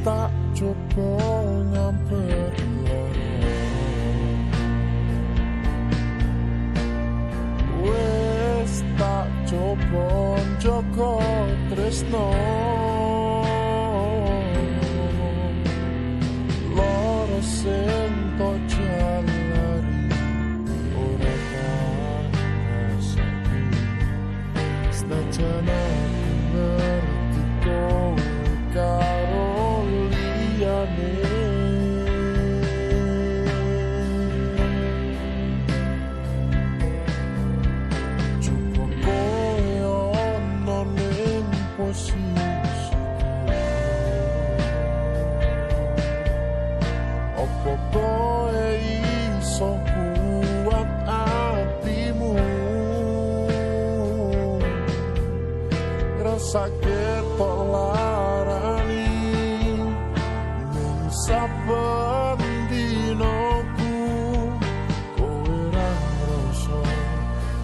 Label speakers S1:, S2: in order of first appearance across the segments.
S1: tak coba ngampet wis tak coba jogo tresno loro sing tok jalari ora tak rasakke senajan aku ngerti kowe karo liyane coba kowe ono ning posisi opo kowe iso kuat atimu rasakke tok larani ning saben dinoku kowe ra roso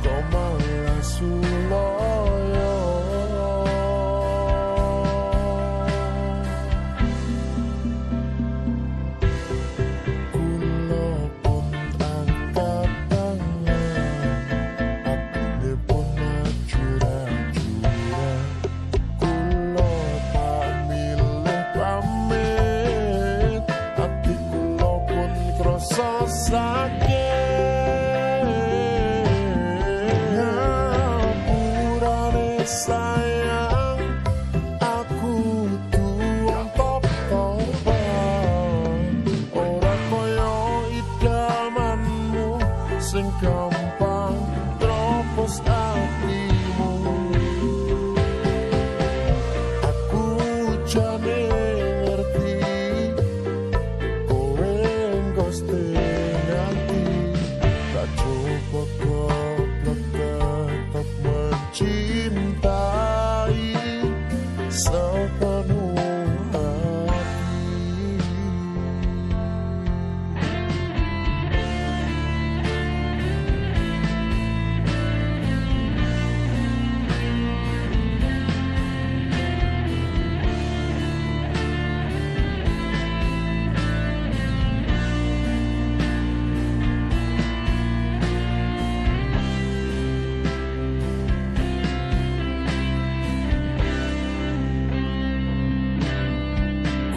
S1: kok malah suloyo kulo pun angkat tangan atine pun ajuran kulo tak milih pamit ati kulo pun krasa sakit ngapurane sayang aku tuwang top-topan ora koyo idamanmu sing gampang tropos atimu aku jane ngerti kowe ngoste nanti tak coba goblok tetap mencintai sepenuh hati.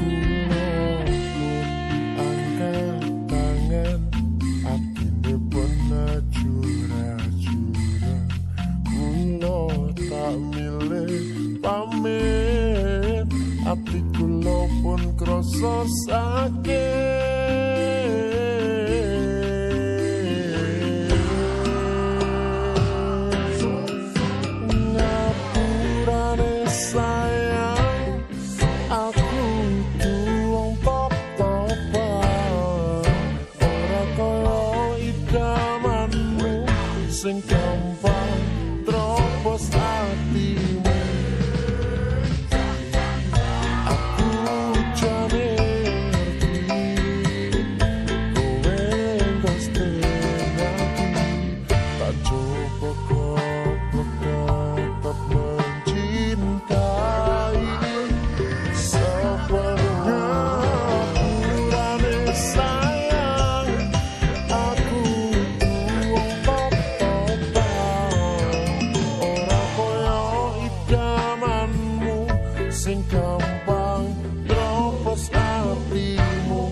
S1: Kulo pun angkat tangan atine pun ajur-ajuran kulo tak milih pamit ati kulo pun krasa sakit ngapurane sayang aku tuwang top-topan ora koyo idamanmu sing gampang tropos atimu aku jane ngerti kowe ngoste nanti tak coba goblok tetap mencintai sepurane sayang aku tuwang top-topan ora koyo idamanmu sing gampang tropos atimu